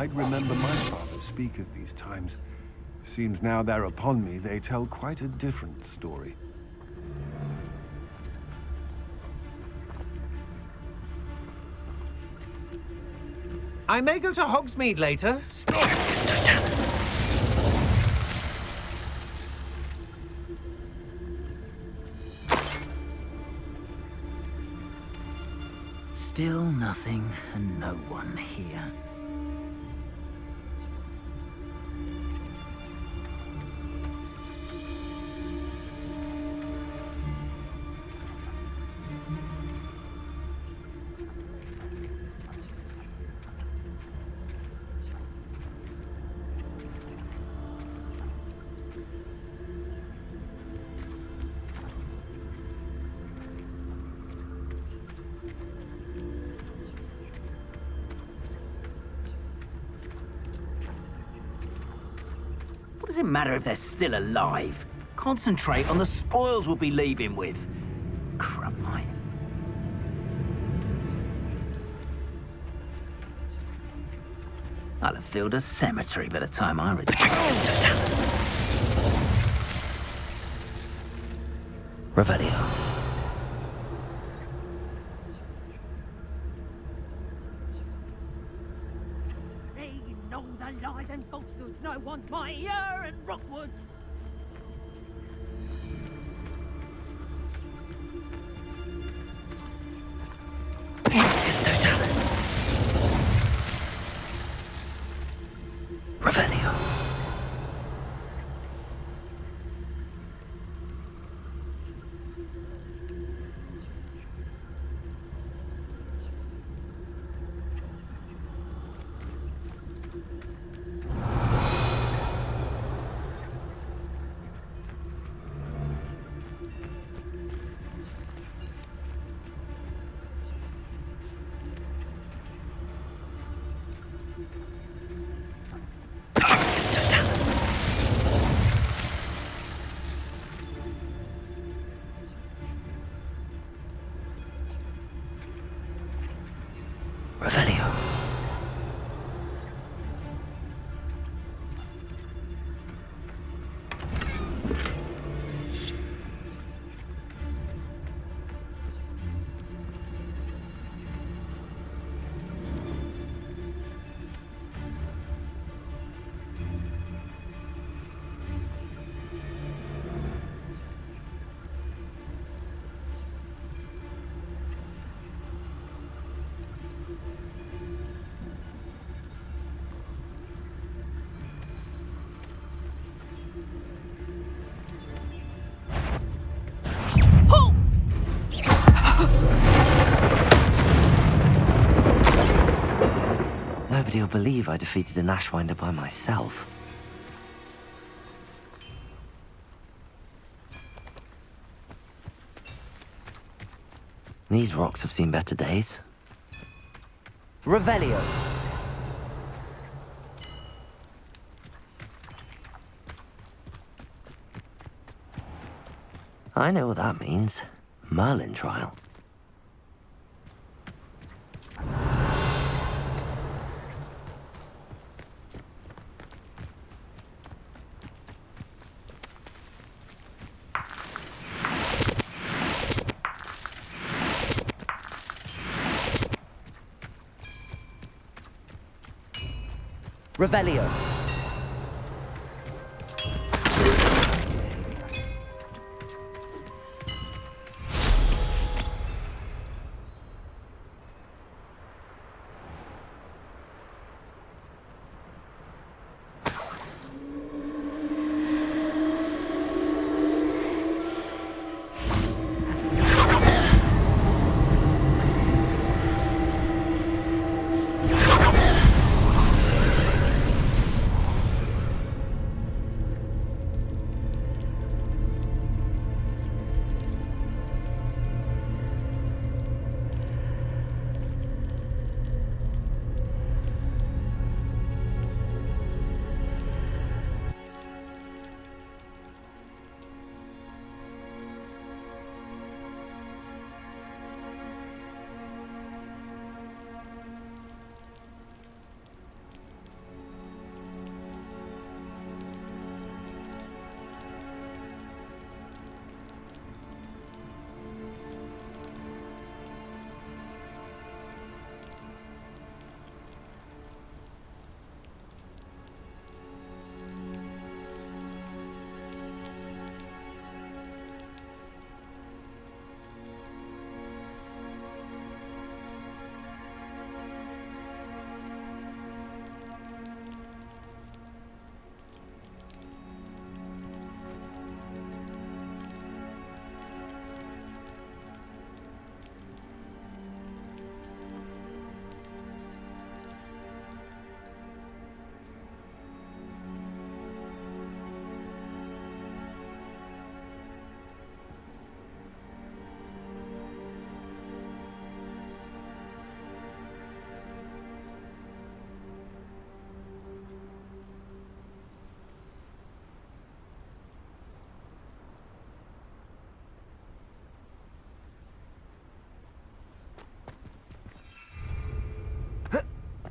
I'd remember my father speak of these times. Seems now they're upon me, they tell quite a different story. I may go to Hogsmeade later. Still nothing and no one here. What does it matter if they're still alive? Concentrate on the spoils we'll be leaving with. Crap, mate. I'll have filled a cemetery by the time I return. Revelio. The lies and falsehoods no one's mightier and Rockwoods. Revelio. Revelio. Nobody'll believe I defeated an Ashwinder by myself. These rocks have seen better days. Revelio. I know what that means. Merlin trial. Revelio.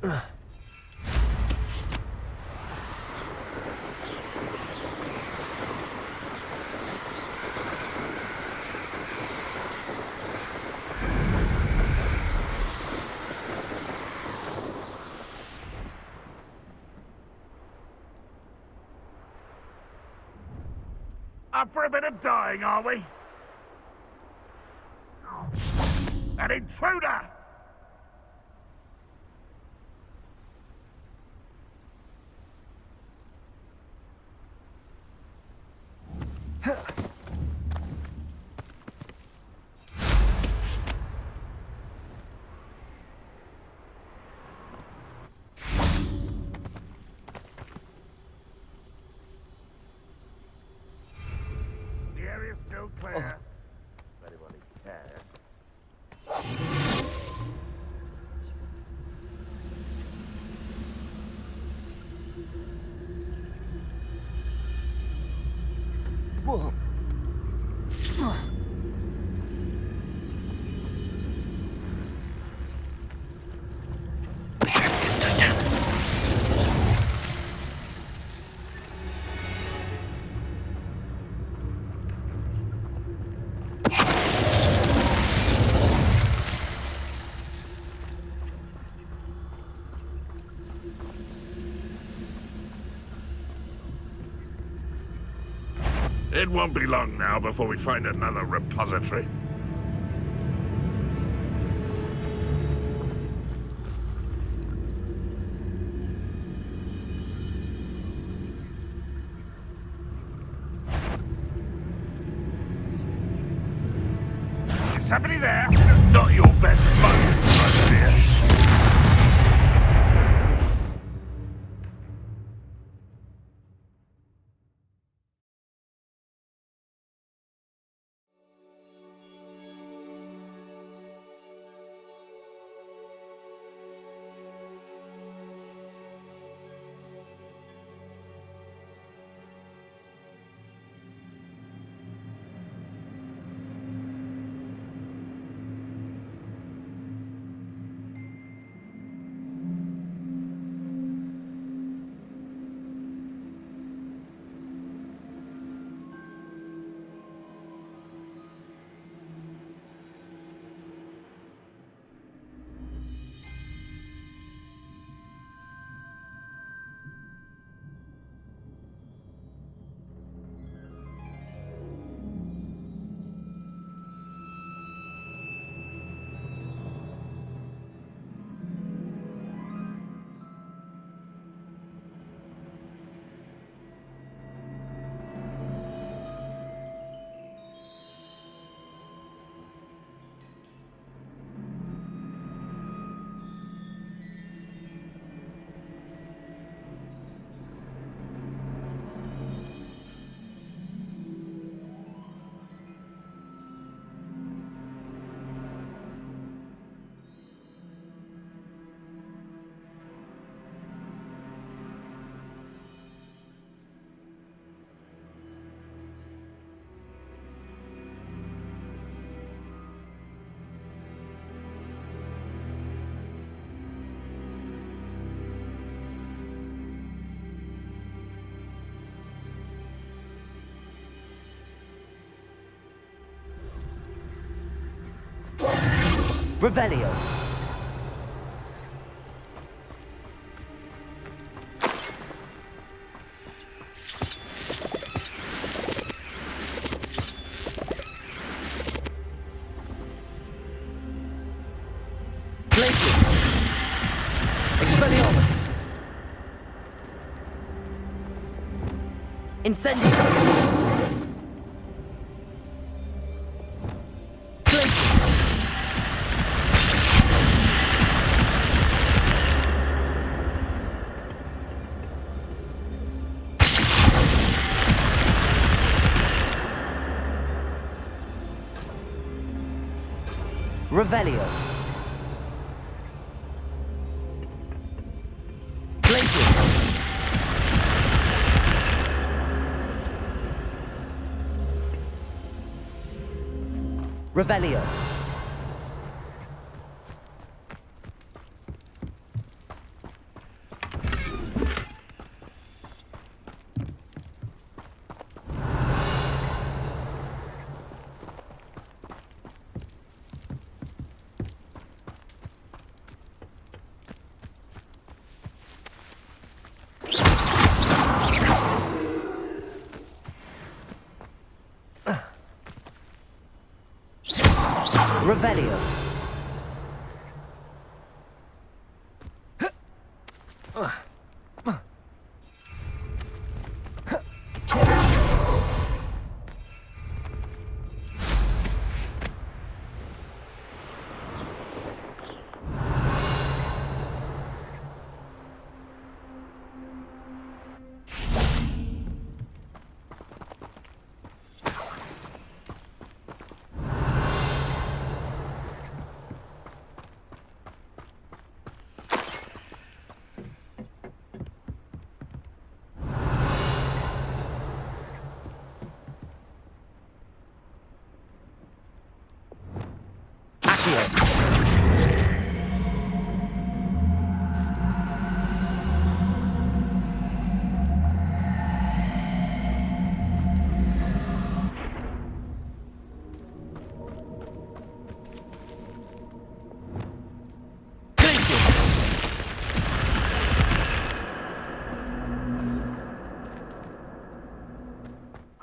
Up for a bit of dying, are we? An intruder! The area's still clear. If anybody cares. Whoa. It won't be long now before we find another repository. Is somebody there? Not your best moment, my dear. Revelio. Glacius. Expelliarmus. Incendio. Revelio. Glacius. Revelio. Revelio.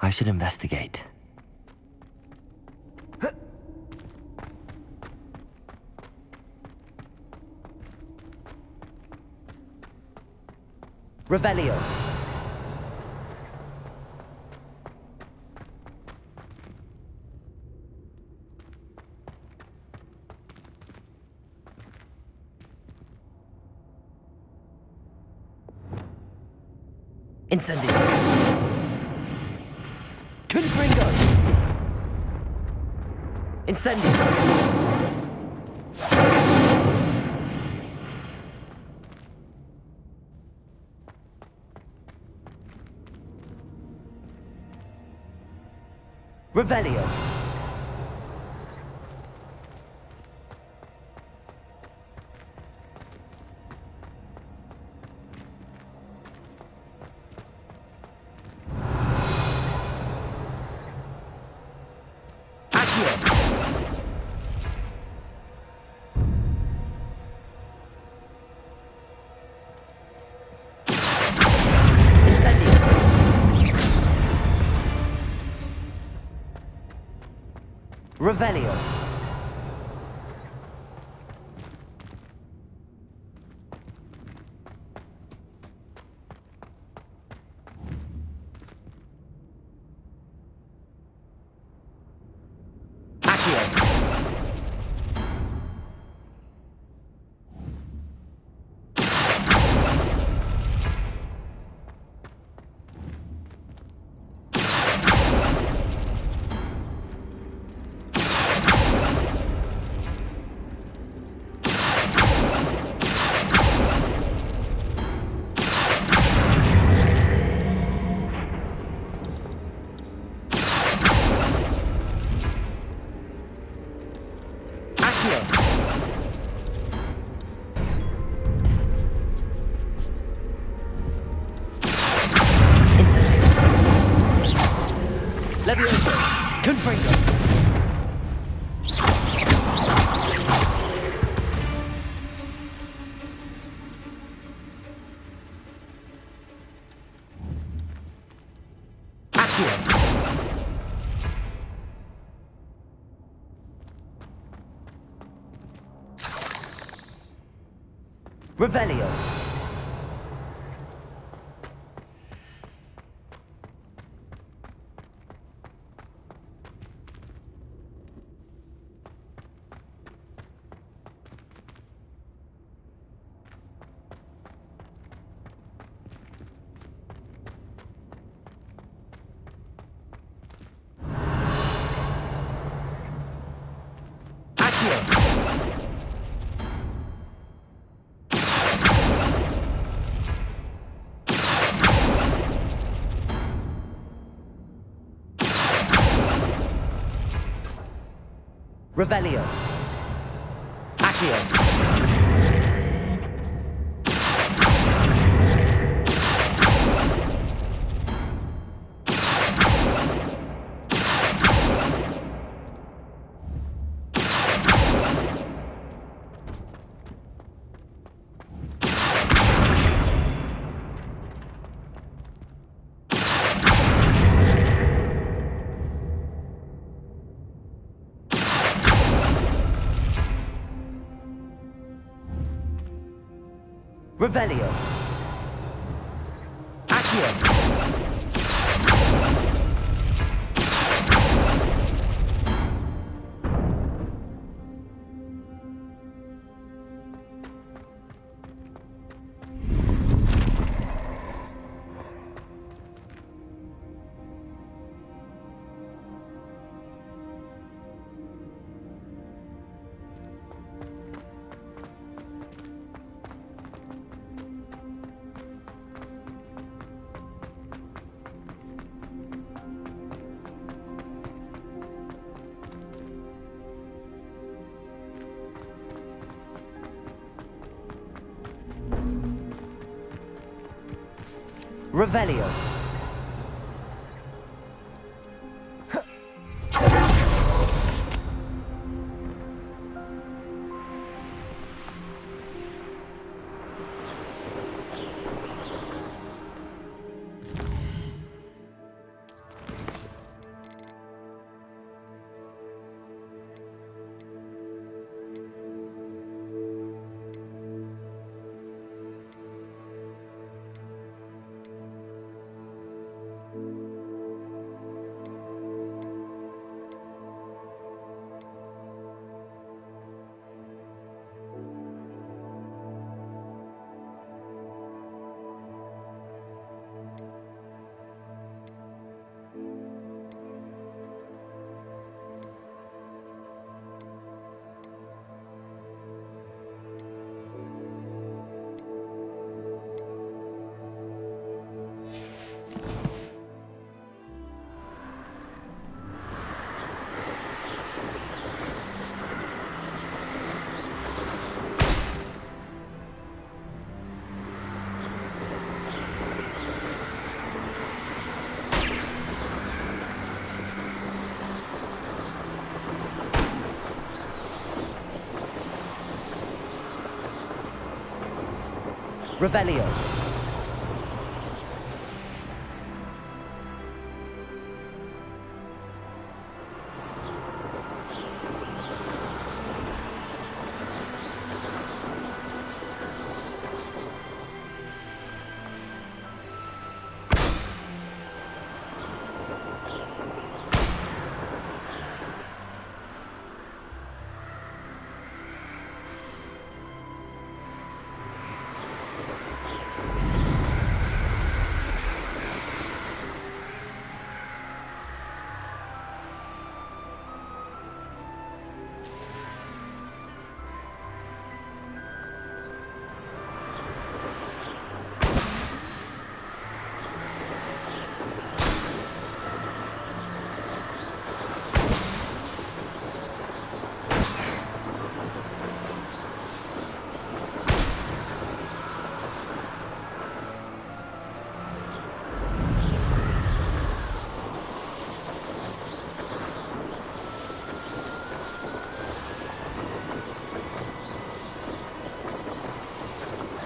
I should investigate. Revelio. Incendio. Confringo. Incendio. Revelio. Revelio. Levioso. Confringo. Revelio. Revelio. Accio. Revelio. Accio. Revelio. Revelio.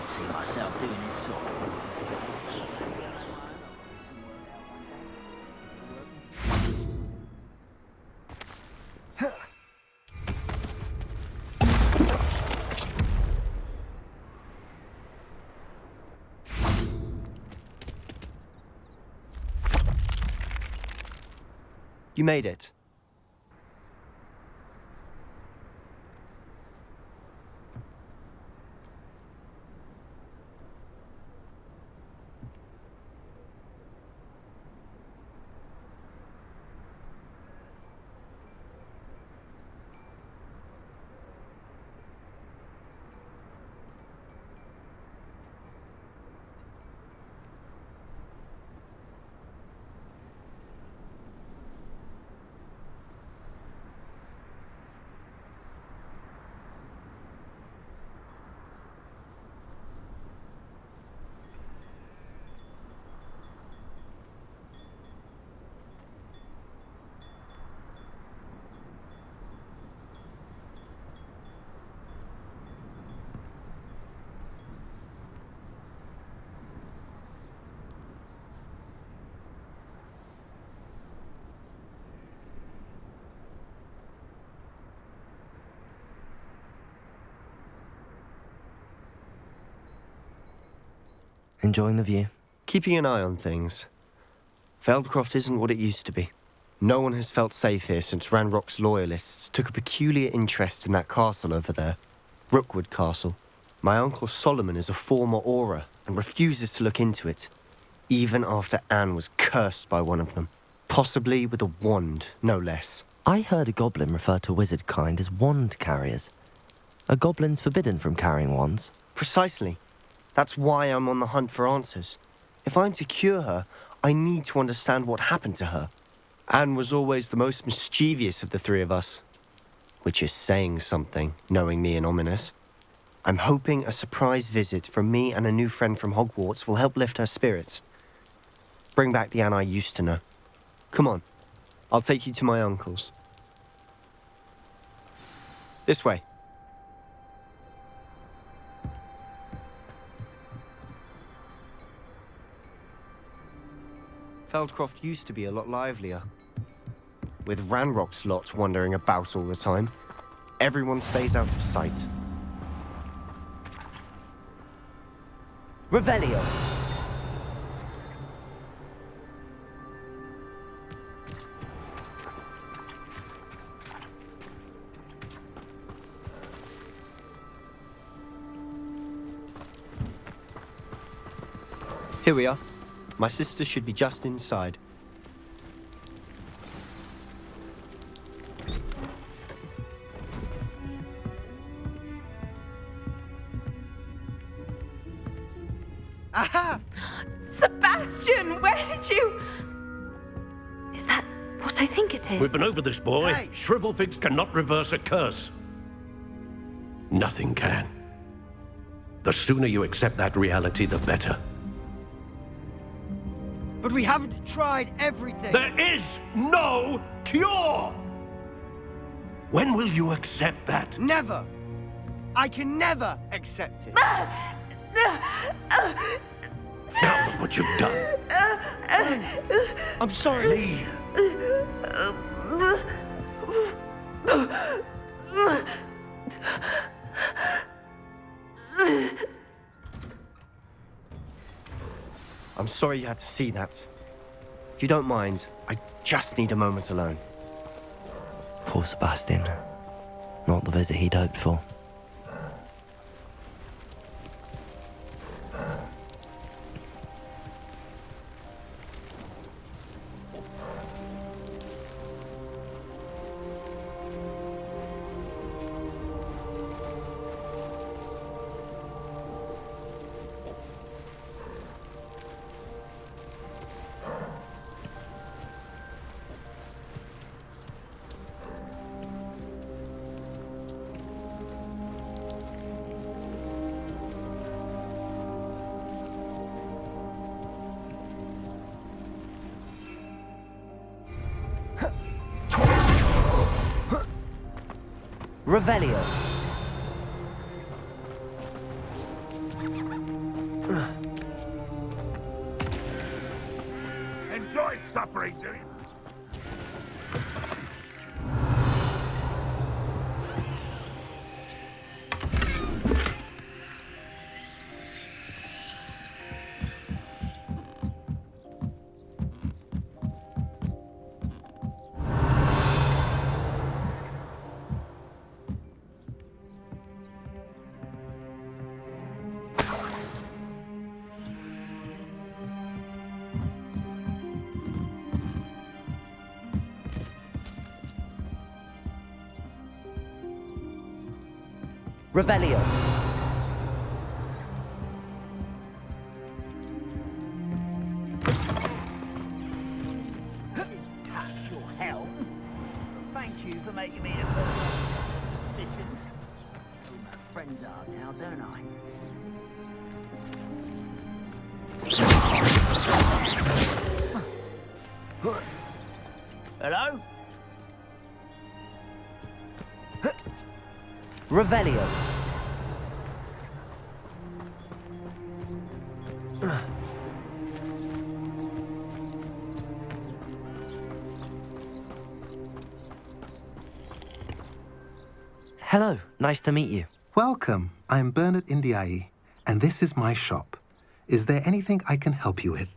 See myself doing this sort of. You made it. Enjoying the view? Keeping an eye on things. Feldcroft isn't what it used to be. No one has felt safe here since Ranrock's loyalists took a peculiar interest in that castle over there. Rookwood Castle. My uncle Solomon is a former Auror and refuses to look into it, even after Anne was cursed by one of them. Possibly with a wand, no less. I heard a goblin refer to wizard kind as wand carriers. Are goblins forbidden from carrying wands? Precisely. That's why I'm on the hunt for answers. If I'm to cure her, I need to understand what happened to her. Anne was always the most mischievous of the three of us. Which is saying something, knowing me and Ominous. I'm hoping a surprise visit from me and a new friend from Hogwarts will help lift her spirits. Bring back the Anne I used to know. Come on, I'll take you to my uncle's. This way. Feldcroft used to be a lot livelier. With Ranrock's lot wandering about all the time, everyone stays out of sight. Revelio! Here we are. My sister should be just inside. Aha! Sebastian, where did you... Is that what I think it is? We've been over this, boy. Hey! Shrivelfigs cannot reverse a curse. Nothing can. The sooner you accept that reality, the better. But we haven't tried everything. There is no cure! When will you accept that? Never. I can never accept it. Now look what you've done. I'm sorry. Leave. I'm sorry you had to see that. If you don't mind, I just need a moment alone. Poor Sebastian. Not the visit he'd hoped for. Revelio. Enjoy suffering, do you? Revelio. Touch your helm. Thank you for making me the first suspicions. Who my friends are now, don't I? Hello? Revelio. Hello, nice to meet you. Welcome. I'm Bernard Indiai, and this is my shop. Is there anything I can help you with?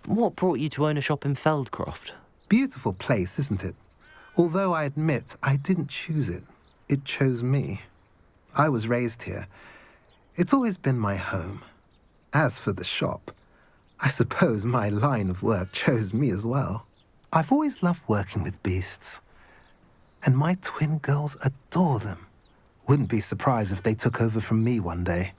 What brought you to own a shop in Feldcroft? Beautiful place, isn't it? Although I admit I didn't choose it. It chose me. I was raised here. It's always been my home. As for the shop, I suppose my line of work chose me as well. I've always loved working with beasts. And my twin girls adore them. Wouldn't be surprised if they took over from me one day.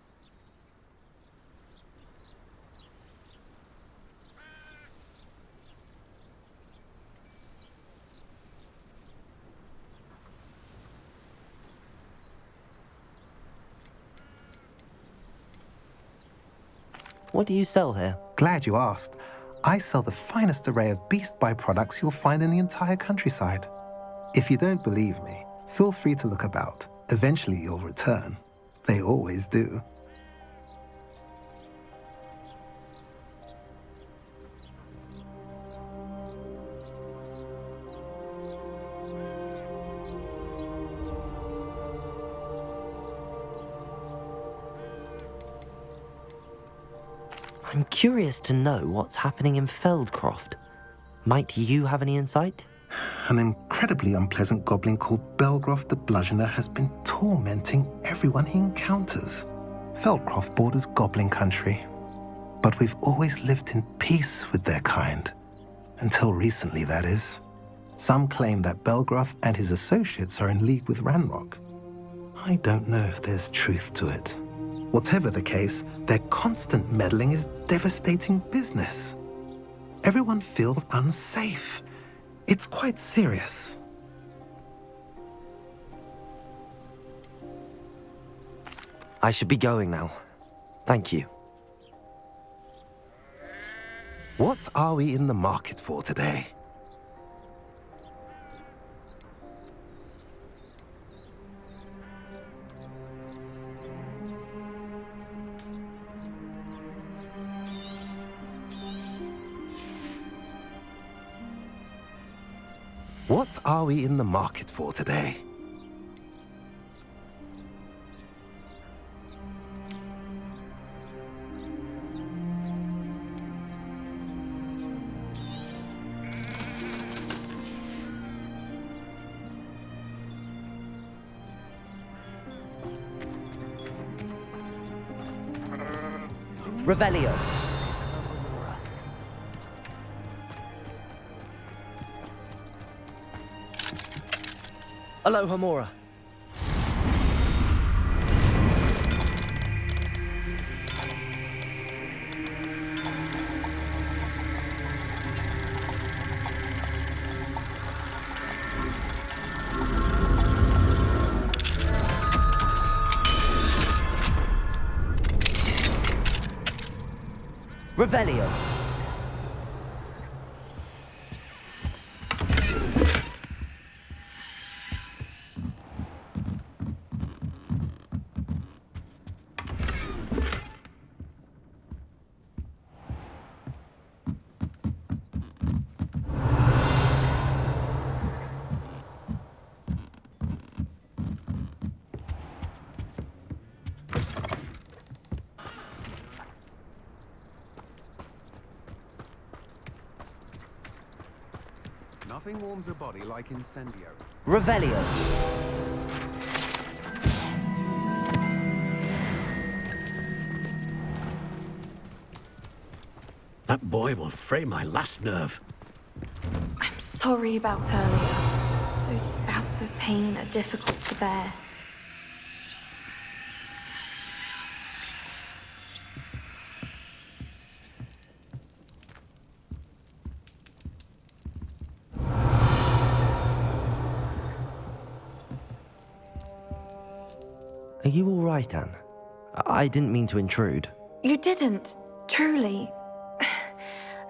What do you sell here? Glad you asked. I sell the finest array of beast byproducts you'll find in the entire countryside. If you don't believe me, feel free to look about. Eventually you'll return. They always do. I'm curious to know what's happening in Feldcroft. Might you have any insight? An incredibly unpleasant goblin called Belgroth the Bludgeoner has been tormenting everyone he encounters. Feldcroft borders goblin country, but we've always lived in peace with their kind. Until recently, that is. Some claim that Belgroth and his associates are in league with Ranrock. I don't know if there's truth to it. Whatever the case, their constant meddling is devastating business. Everyone feels unsafe. It's quite serious. I should be going now. Thank you. What are we in the market for today? What are we in the market for today? Revelio. Aloha Mora. Revelio. Nothing warms a body like incendio. Revelio. That boy will fray my last nerve. I'm sorry about earlier. Those bouts of pain are difficult to bear. Are you all right, Anne? I didn't mean to intrude. You didn't, truly.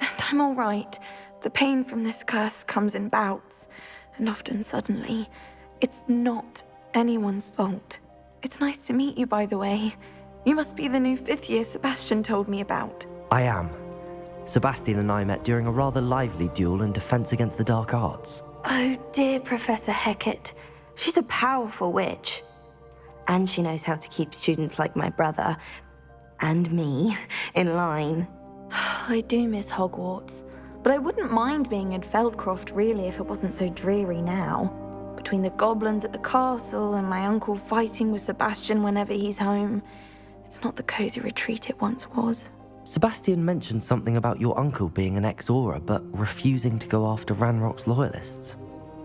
And I'm all right. The pain from this curse comes in bouts, and often suddenly. It's not anyone's fault. It's nice to meet you, by the way. You must be the new 5th year Sebastian told me about. I am. Sebastian and I met during a rather lively duel in defense against the dark arts. Oh dear, Professor Hecat. She's a powerful witch. And she knows how to keep students like my brother, and me, in line. I do miss Hogwarts, but I wouldn't mind being in Feldcroft really if it wasn't so dreary now. Between the goblins at the castle and my uncle fighting with Sebastian whenever he's home, it's not the cozy retreat it once was. Sebastian mentioned something about your uncle being an ex-Aura, but refusing to go after Ranrock's loyalists.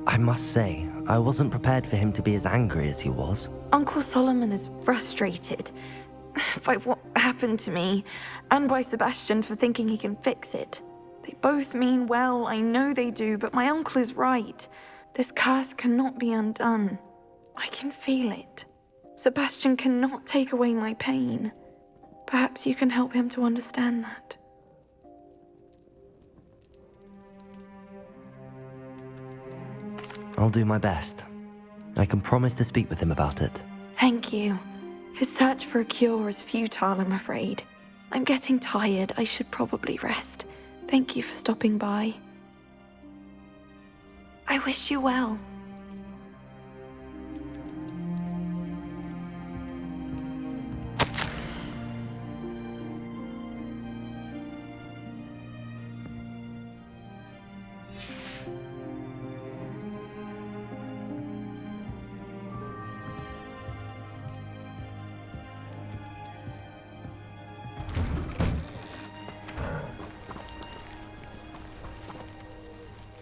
I must say, I wasn't prepared for him to be as angry as he was. Uncle Solomon is frustrated by what happened to me, and by Sebastian for thinking he can fix it. They both mean well, I know they do, but my uncle is right. This curse cannot be undone. I can feel it. Sebastian cannot take away my pain. Perhaps you can help him to understand that. I'll do my best. I can promise to speak with him about it. Thank you. His search for a cure is futile, I'm afraid. I'm getting tired. I should probably rest. Thank you for stopping by. I wish you well.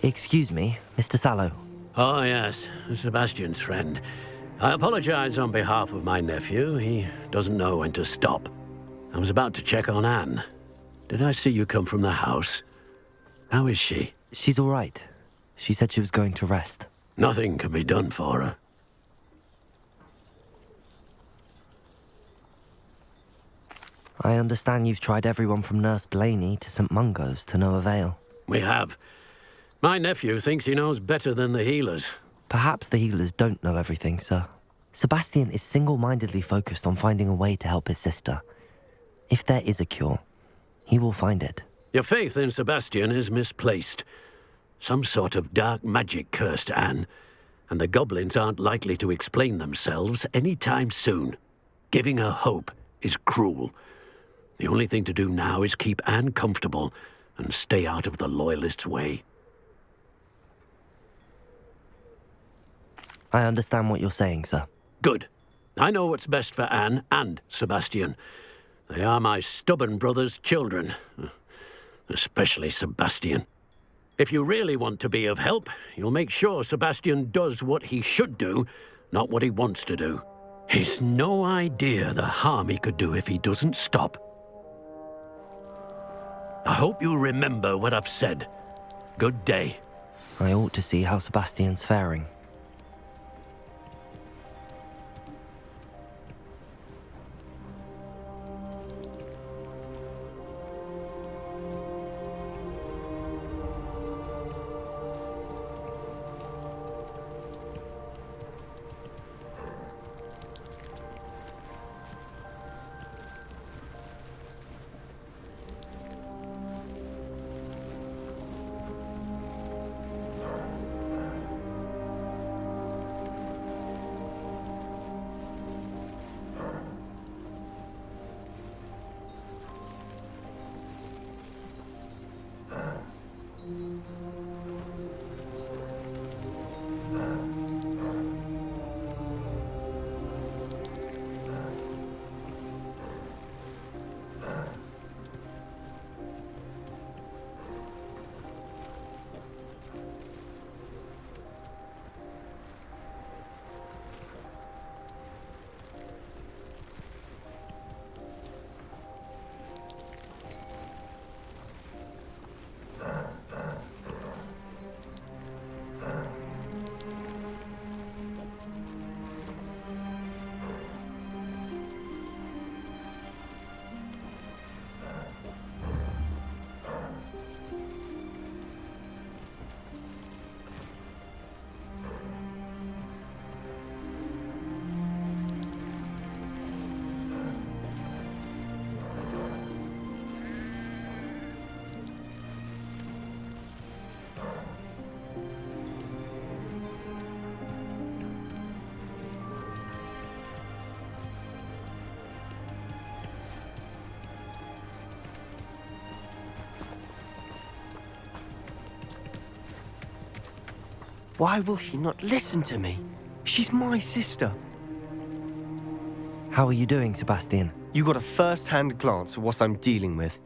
Excuse me, Mr. Sallow. Oh, yes, Sebastian's friend. I apologize on behalf of my nephew. He doesn't know when to stop. I was about to check on Anne. Did I see you come from the house? How is she? She's all right. She said she was going to rest. Nothing can be done for her. I understand you've tried everyone from Nurse Blaney to St. Mungo's to no avail. We have. My nephew thinks he knows better than the healers. Perhaps the healers don't know everything, sir. Sebastian is single-mindedly focused on finding a way to help his sister. If there is a cure, he will find it. Your faith in Sebastian is misplaced. Some sort of dark magic cursed Anne, and the goblins aren't likely to explain themselves any time soon. Giving her hope is cruel. The only thing to do now is keep Anne comfortable and stay out of the Loyalists' way. I understand what you're saying, sir. Good. I know what's best for Anne and Sebastian. They are my stubborn brother's children. Especially Sebastian. If you really want to be of help, you'll make sure Sebastian does what he should do, not what he wants to do. He's no idea the harm he could do if he doesn't stop. I hope you remember what I've said. Good day. I ought to see how Sebastian's faring. Why will he not listen to me? She's my sister. How are you doing, Sebastian? You got a first-hand glance at what I'm dealing with.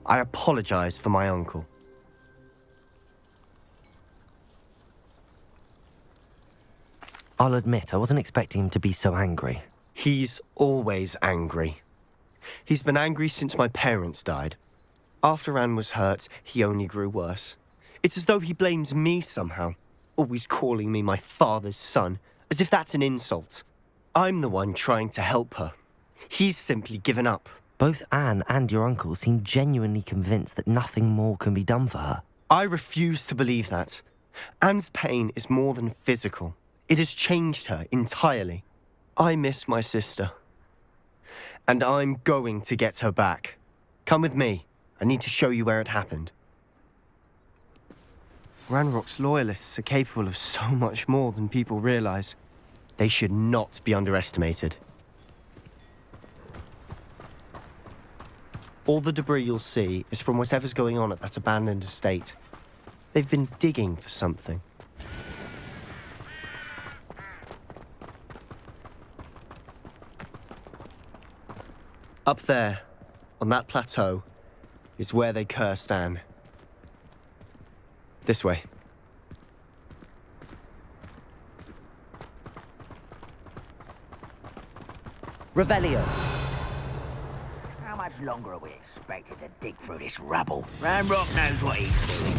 I apologize for my uncle. I'll admit, I wasn't expecting him to be so angry. He's always angry. He's been angry since my parents died. After Anne was hurt, he only grew worse. It's as though he blames me somehow, always calling me my father's son, as if that's an insult. I'm the one trying to help her. He's simply given up. Both Anne and your uncle seem genuinely convinced that nothing more can be done for her. I refuse to believe that. Anne's pain is more than physical. It has changed her entirely. I miss my sister. And I'm going to get her back. Come with me. I need to show you where it happened. Ranrock's loyalists are capable of so much more than people realize. They should not be underestimated. All the debris you'll see is from whatever's going on at that abandoned estate. They've been digging for something. Up there, on that plateau, is where they cursed Anne. This way. Revelio. How much longer are we expected to dig through this rubble? Ranrock knows what he's doing.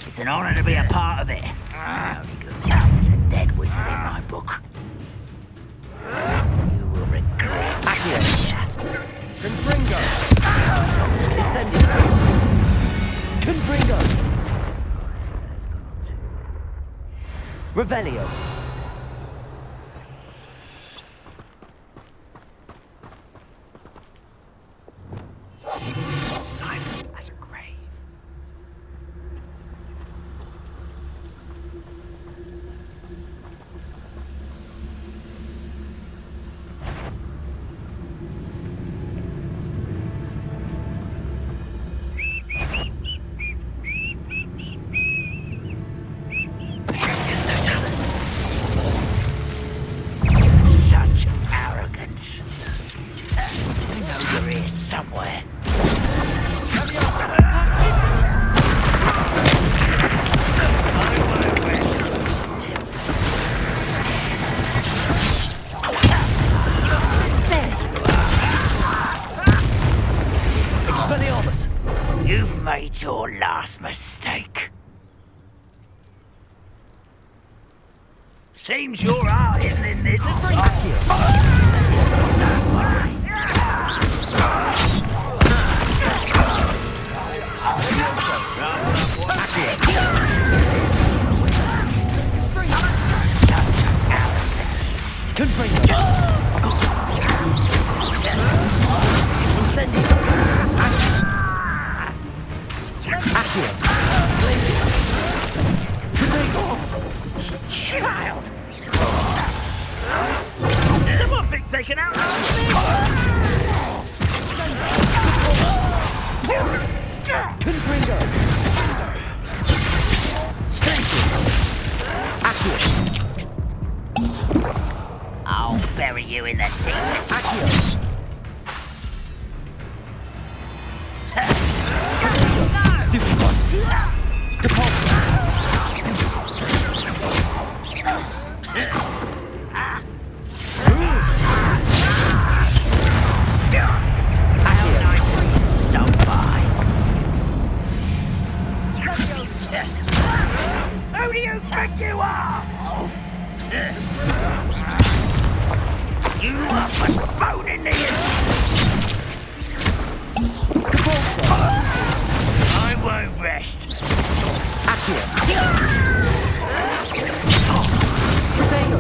It's an honor to be a part of it. The only good man is a dead wizard in my book. You will regret that. Confringo! Incendio. Confringo. Revelio. Silent as a grave. Such arrogance. You know you're here somewhere. Expelliarmus. You've made your last mistake. Seems your heart isn't in this at all. Stand by. Confringo. Incendio. Accio. Glacius. Child! Someone thinks they can out Confringo. Accio. I'll bury you in the deepest. Accio. Stupid one. Depulso. How nicely stumped by. Who do you think you are? You are postponing this. I won't rest. Potato.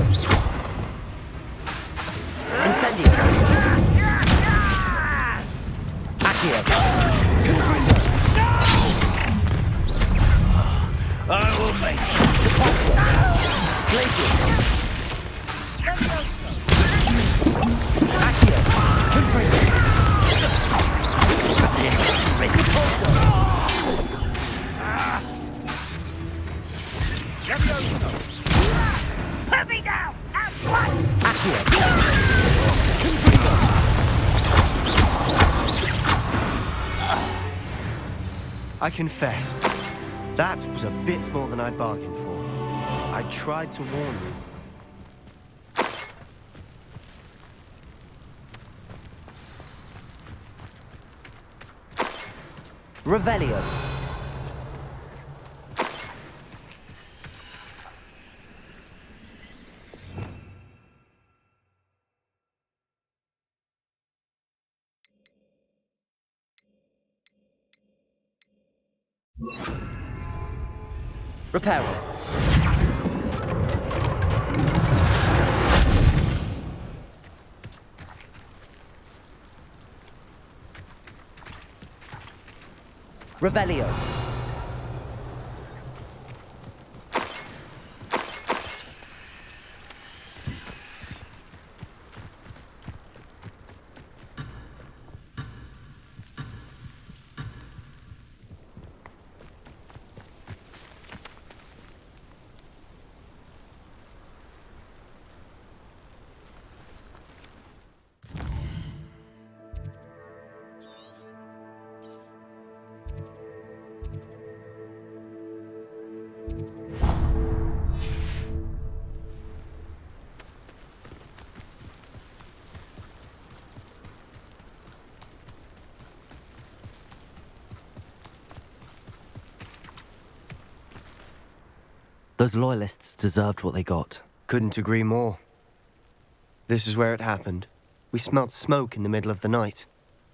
Incendio. Accio. Confringo. I will make Depulso. Glacius. Accio. Confringo. Put me down at once! Accio. Confringo. I confess, that was a bit more than I'd bargained for. I tried to warn you. Revelio. Reparo. Revelio. Those loyalists deserved what they got. Couldn't agree more. This is where it happened. We smelled smoke in the middle of the night.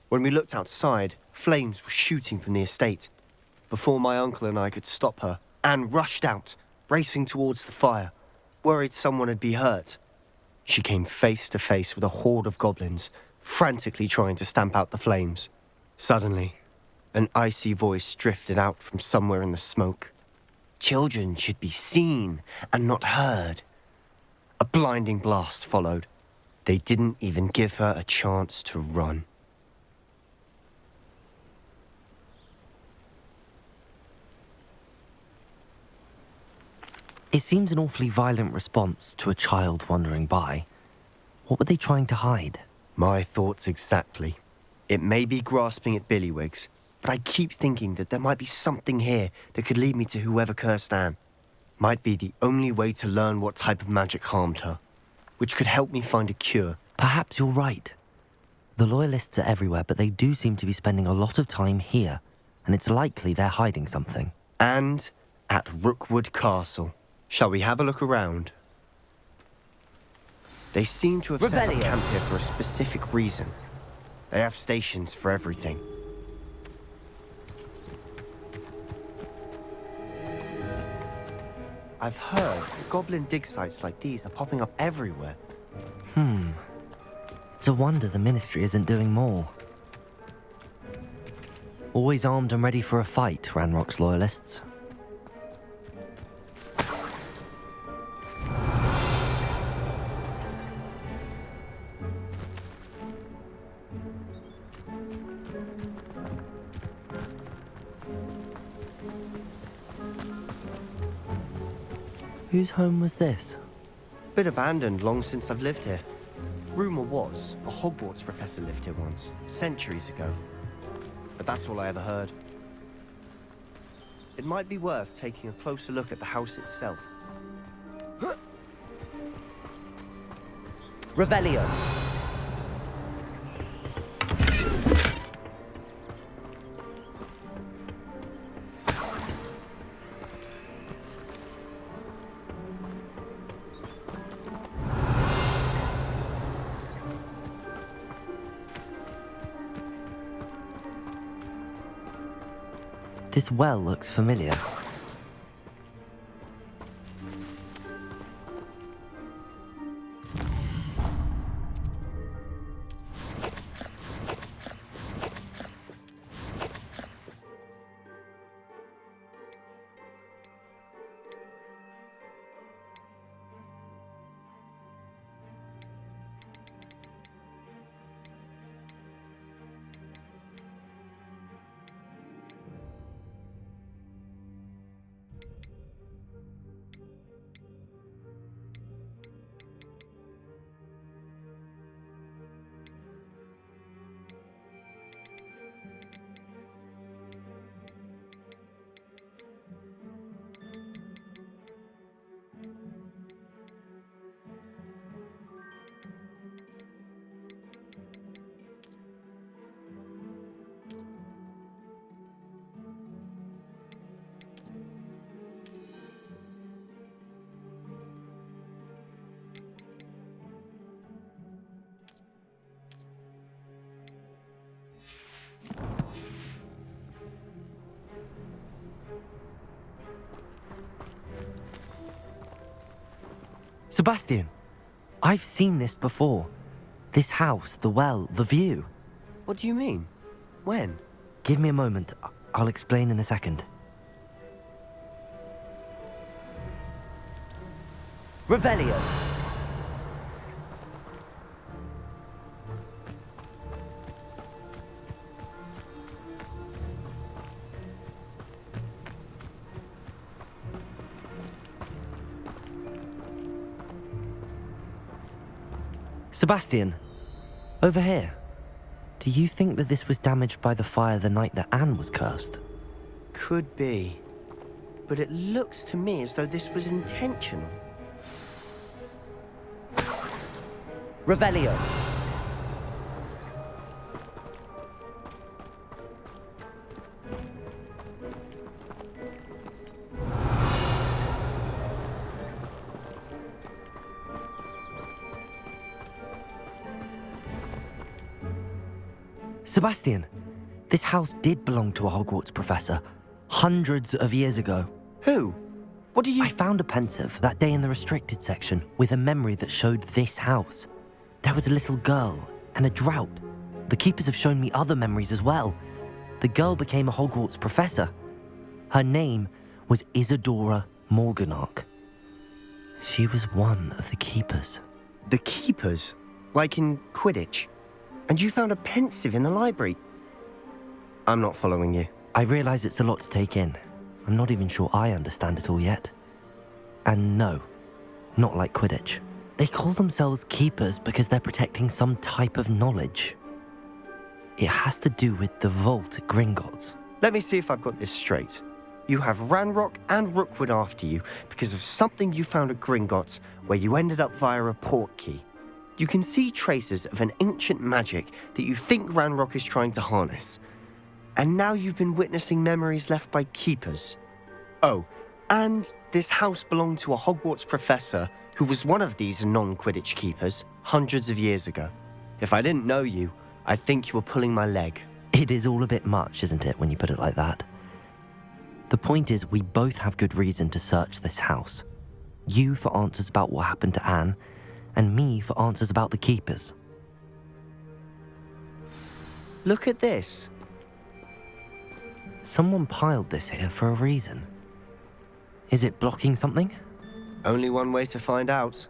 When we looked outside, flames were shooting from the estate. Before my uncle and I could stop her, Anne rushed out, racing towards the fire, worried someone would be hurt. She came face to face with a horde of goblins, frantically trying to stamp out the flames. Suddenly, an icy voice drifted out from somewhere in the smoke. Children should be seen and not heard. A blinding blast followed. They didn't even give her a chance to run. It seems an awfully violent response to a child wandering by. What were they trying to hide? My thoughts exactly. It may be grasping at Billywigs, but I keep thinking that there might be something here that could lead me to whoever cursed Anne. Might be the only way to learn what type of magic harmed her, which could help me find a cure. Perhaps you're right. The Loyalists are everywhere, but they do seem to be spending a lot of time here, and it's likely they're hiding something. And at Rookwood Castle. Shall we have a look around? They seem to have set up camp here for a specific reason. They have stations for everything. I've heard goblin dig sites like these are popping up everywhere. It's a wonder the Ministry isn't doing more. Always armed and ready for a fight, Ranrock's Loyalists. Whose home was this? Been abandoned long since I've lived here. Rumour was, a Hogwarts professor lived here once, centuries ago. But that's all I ever heard. It might be worth taking a closer look at the house itself. Revelio. This well looks familiar. Sebastian, I've seen this before. This house, the well, the view. What do you mean? When? Give me a moment. I'll explain in a second. Revelio. Sebastian, over here. Do you think that this was damaged by the fire the night that Anne was cursed? Could be. But it looks to me as though this was intentional. Revelio. Sebastian, this house did belong to a Hogwarts professor, hundreds of years ago. Who? What do you... I found a pensive that day in the restricted section with a memory that showed this house. There was a little girl and a drought. The keepers have shown me other memories as well. The girl became a Hogwarts professor. Her name was Isadora Morganach. She was one of the keepers. The keepers? Like in Quidditch? And you found a pensive in the library? I'm not following you. I realise it's a lot to take in. I'm not even sure I understand it all yet. And no, not like Quidditch. They call themselves keepers because they're protecting some type of knowledge. It has to do with the vault at Gringotts. Let me see if I've got this straight. You have Ranrock and Rookwood after you because of something you found at Gringotts where you ended up via a portkey. You can see traces of an ancient magic that you think Ranrock is trying to harness. And now you've been witnessing memories left by keepers. Oh, and this house belonged to a Hogwarts professor who was one of these non-Quidditch keepers hundreds of years ago. If I didn't know you, I'd think you were pulling my leg. It is all a bit much, isn't it, when you put it like that? The point is, we both have good reason to search this house. You for answers about what happened to Anne, and me for answers about the keepers. Look at this. Someone piled this here for a reason. Is it blocking something? Only one way to find out.